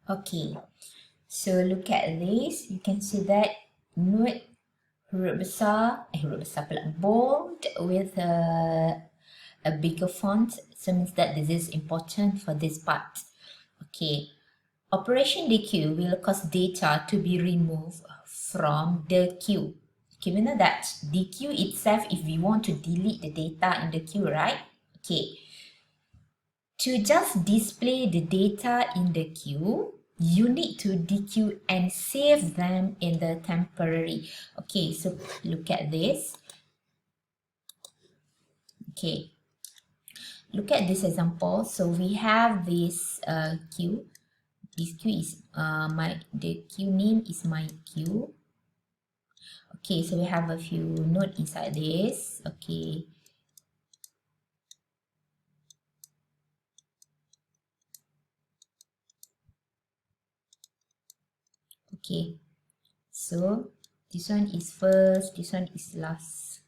Okay, so look at this. You can see that note huruf besar pula, bold with a bigger font. So means that this is important for this part. Okay, Operation DQ will cause data to be removed from the queue. Okay, we know that DQ itself, if we want to delete the data in the queue, right? Okay, to just display the data in the queue, you need to DQ and save them in the temporary. Okay, so look at this. Okay, look at this example. So we have this queue. This queue is the queue name is my queue. Okay, so we have a few nodes inside this. Okay. Okay, so this one is first, this one is last.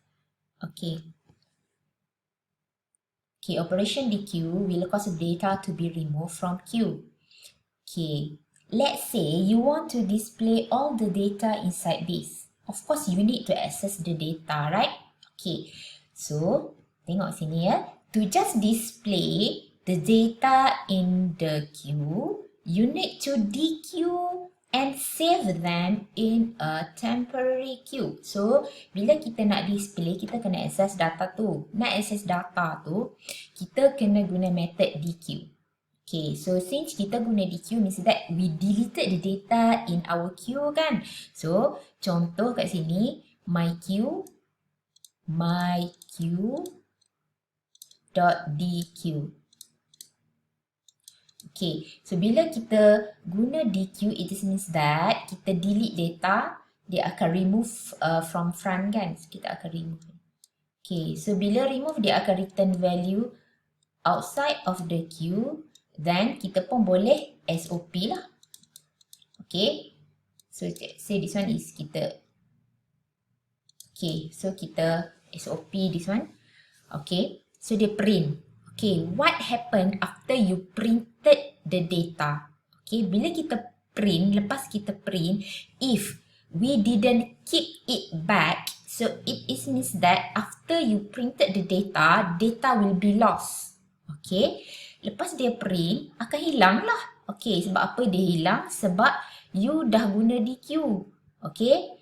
Okay. Okay, operation DQ will cause data to be removed from queue. Okay, let's say you want to display all the data inside this. Of course, you need to access the data, right? Okay, so tengok sini ya. To just display the data in the queue, you need to DQ and save them in a temporary queue. So, bila kita nak display, kita kena access data tu. Nak access data tu, kita kena guna method DQ. Okay, so since kita guna DQ means that we deleted the data in our queue kan. So, contoh kat sini, my queue dot DQ. Okay, so bila kita guna DQ, it means that kita delete data, dia akan remove from front kan. So, kita akan remove. Okay, so bila remove, dia akan return value outside of the queue. Then kita pun boleh SOP lah. Okay, so say this one is kita. Okay, so kita SOP this one. Okay, so dia print. Okay, what happened after you printed the data? Okay, bila kita print, lepas kita print, if we didn't keep it back, so it means that after you printed the data, data will be lost. Okay, lepas dia print, akan hilang lah. Okay, sebab apa dia hilang? Sebab you dah guna DQ. Okay,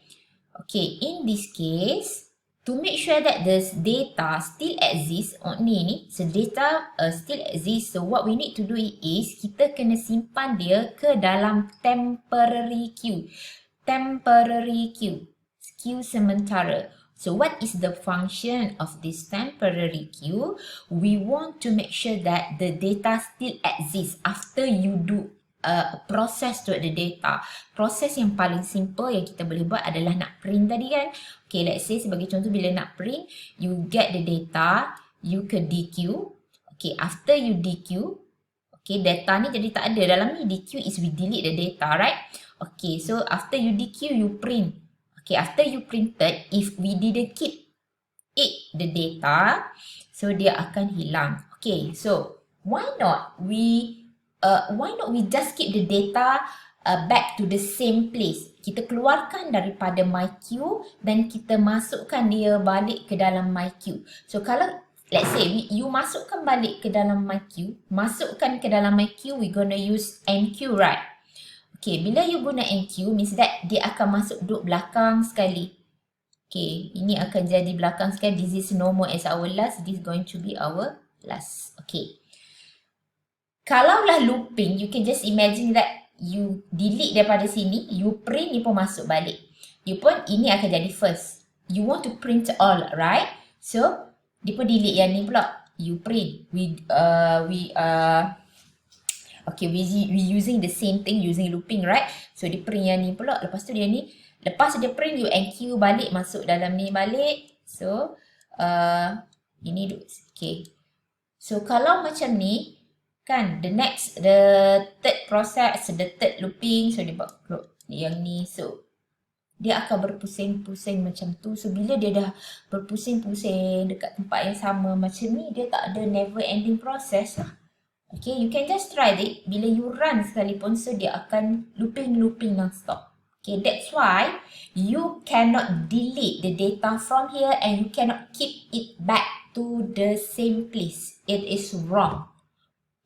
okay, in this case, to make sure that the data still exists, ni, so data still exists, so what we need to do is, kita kena simpan dia ke dalam temporary queue. Temporary queue. Queue sementara. So what is the function of this temporary queue? We want to make sure that the data still exists after you do process to the data. Proses yang paling simple yang kita boleh buat adalah nak print tadi kan. Okay, let's say sebagai contoh bila nak print, you get the data, you ke DQ. Okay, after you DQ, okay, data ni jadi tak ada. Dalam ni DQ is we delete the data, right? Okay, so after you DQ, you print. Okay, after you printed, if we didn't keep the data, so dia akan hilang. Okay, so why not we just keep the data back to the same place? Kita keluarkan daripada my queue dan kita masukkan dia balik ke dalam my queue. So kalau let's say you masukkan balik ke dalam my queue, we gonna use NQ, right? Okay, bila you guna NQ means that dia akan masuk duduk belakang sekali. Okay, ini akan jadi belakang sekali. This is no more as our last. This is going to be our last. Okay. Kalaulah looping, you can just imagine that you delete daripada sini, you print, ni pun masuk balik. You pun, ini akan jadi first. You want to print all, right? So, dia pun delete yang ni pula. You print. Okay, we using the same thing using looping, right? So dia print yang ni pula, lepas tu dia ni, lepas dia print you NQ balik, masuk dalam ni balik. So ini okay. So kalau macam ni kan, the third process, the third looping, so dia buat yang ni, so dia akan berpusing-pusing macam tu. So bila dia dah berpusing-pusing dekat tempat yang sama macam ni, dia tak ada never ending process lah. Okay, you can just try it. Bila you run sekalipun, so dia akan looping non-stop. Okay, that's why you cannot delete the data from here and you cannot keep it back to the same place. It is wrong.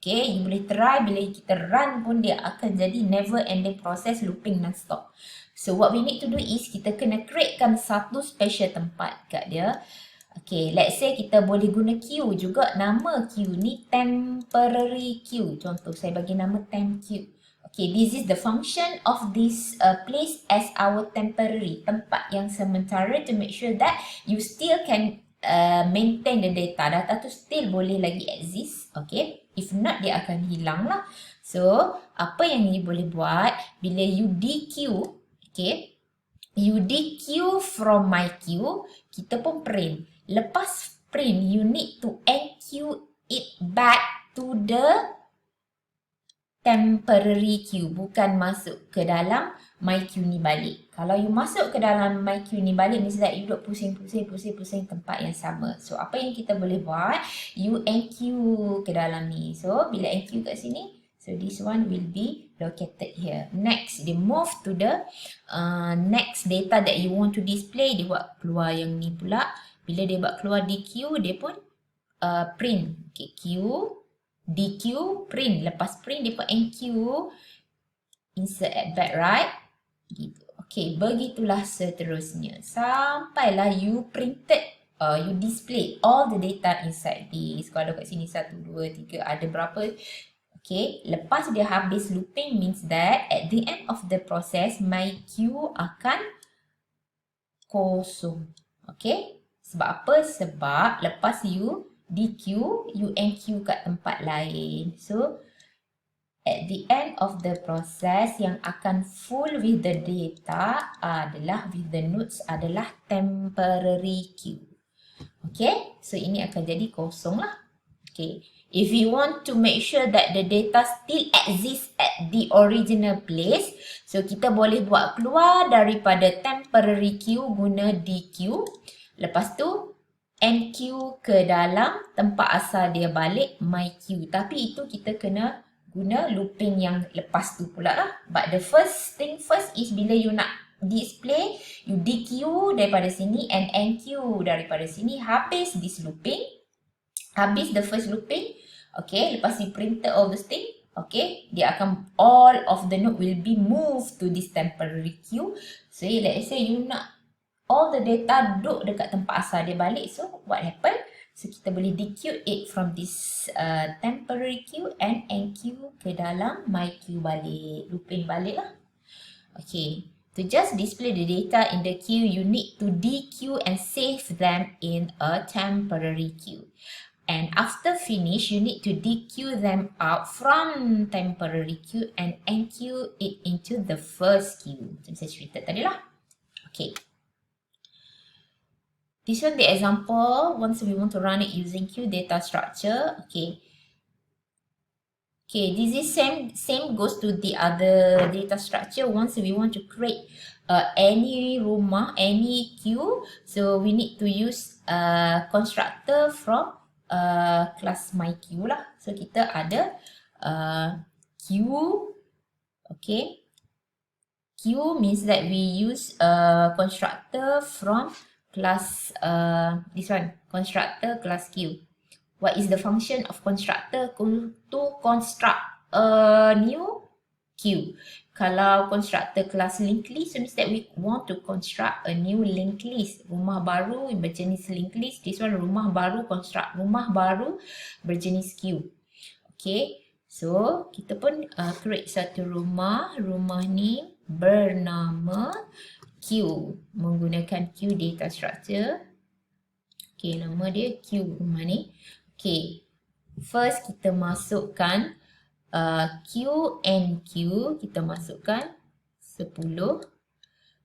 Okay, you boleh try, bila kita run pun dia akan jadi never ending process looping non-stop. So what we need to do is kita kena createkan satu special tempat kat dia. Okay, let's say kita boleh guna queue juga. Nama queue ni temporary queue. Contoh, saya bagi nama temp queue. Okay, this is the function of this place as our temporary. Tempat yang sementara to make sure that you still can maintain the data. Data tu still boleh lagi exist. Okay, if not dia akan hilang lah. So, apa yang you boleh buat bila you dequeue, okay, you dequeue from my queue, kita pun print. Lepas print, you need to enqueue it back to the temporary queue. Bukan masuk ke dalam my queue ni balik. Kalau you masuk ke dalam my queue ni balik, mesti that you duduk pusing tempat yang sama. So, apa yang kita boleh buat, you enqueue ke dalam ni. So, bila enqueue kat sini, so this one will be located here. Next, they move to the next data that you want to display. Dia buat keluar yang ni pula. Bila dia buat keluar DQ, dia pun print. Okay, Q, DQ, print. Lepas print, dia pun NQ, insert at back right. Gitu. Okay, begitulah seterusnya. Sampailah you printed, you display all the data inside this. Kalau kat sini 1, 2, 3, ada berapa. Okay, lepas dia habis looping means that at the end of the process, my queue akan kosong. Okay. Sebab apa? Sebab lepas you dequeue, you enqueue kat tempat lain. So, at the end of the process yang akan full with the data adalah with the nodes adalah temporary queue. Okay, so ini akan jadi kosong lah. Okay, if you want to make sure that the data still exists at the original place, so kita boleh buat keluar daripada temporary queue guna dequeue. Lepas tu, NQ ke dalam tempat asal dia balik, my queue. Tapi itu kita kena guna looping yang lepas tu pula lah. But the first thing first is bila you nak display, you DQ daripada sini and NQ daripada sini. Habis this looping, habis the first looping, okay, lepas you printed all those things, okay, dia akan, all of the node will be moved to this temporary queue. So, let's say you nak all the data duduk dekat tempat asal dia balik. So, what happen? So, kita boleh dequeue it from this temporary queue and enqueue ke dalam my queue balik. Looping balik lah. Okay. To just display the data in the queue, you need to dequeue and save them in a temporary queue. And after finish, you need to dequeue them out from temporary queue and enqueue it into the first queue. Macam saya cerita tadi lah. Okay. This one the example, once we want to run it using queue data structure. Okay. Okay, this is same goes to the other data structure. Once we want to create any rumah, any queue, so we need to use constructor from class myQueue lah. So kita ada queue, okay. Queue means that we use constructor from class this one, constructor class queue. What is the function of constructor? To construct a new queue. Kalau constructor class linked list, so means that we want to construct a new linked list. Rumah baru berjenis linked list. This one rumah baru, construct rumah baru berjenis queue. Okay, so kita pun create satu rumah. Rumah ni bernama queue menggunakan queue data structure. Okay, nama dia queue rumah ni. Okay, first kita masukkan queue and queue, kita masukkan 10.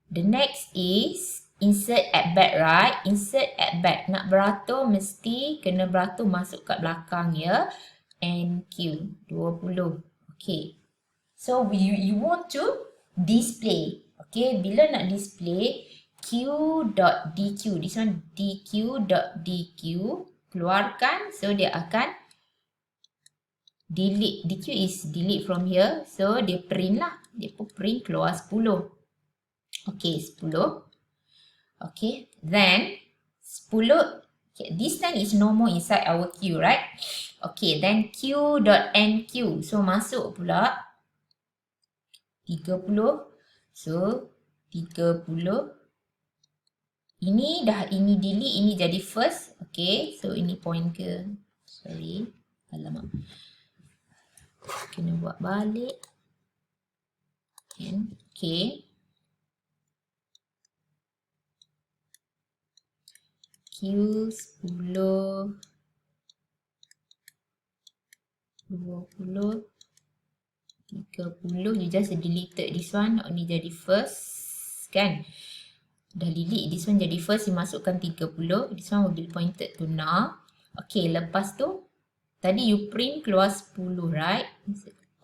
The next is insert at back right, insert at back. Nak beratur mesti kena beratur masuk kat belakang ya. And queue 20. Okay, so you want to display. Okay, bila nak display q.dq, this one dq.dq, keluarkan, so dia akan delete, DQ is delete from here. So dia print lah. Dia pun print keluar 10. Okay, 10. Okay, then 10. Okay, this time is no more inside our queue, right? Okay, then q.enqueue. So masuk pula 30. So 30. Ini delete, ini jadi first. Okay, so ini point ke? Sorry. Alamak. Kena buat balik. Okay. Q10, 20, 30. You just deleted this one. Ini jadi first. Kan? Dah delete this one jadi first. You masukkan 30. This one will be pointed to null. Okay, lepas tu tadi you print keluar 10, right?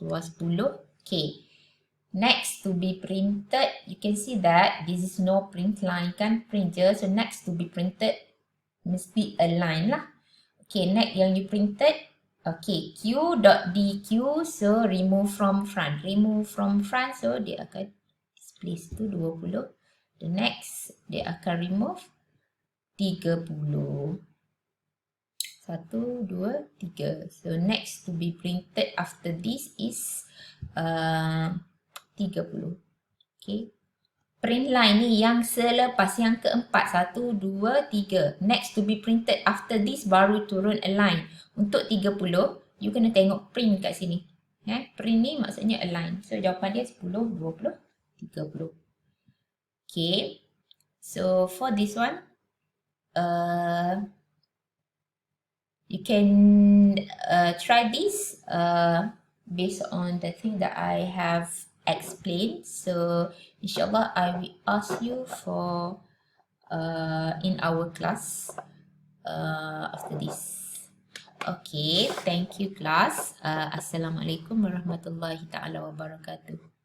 Keluar 10. Okay. Next to be printed, you can see that this is no print line kan, print je. So next to be printed mesti a line lah. Okay, next yang you printed. Okay, q.dq, so remove from front. Remove from front, so dia akan display tu 20. The next, dia akan remove 30. 1, 2, 3. So next to be printed after this is 30. Okay. Print line ni yang selepas yang keempat. 1, 2, 3. Next to be printed after this baru turun a line. Untuk 30, you kena tengok print kat sini. Print ni maksudnya a line. So jawapan dia 10, 20, 30. Okay. So for this one, you can try this based on the thing that I have explained. So inshallah I will ask you for in our class after this. Okay, thank you class. Assalamualaikum warahmatullahi taala wabarakatuh.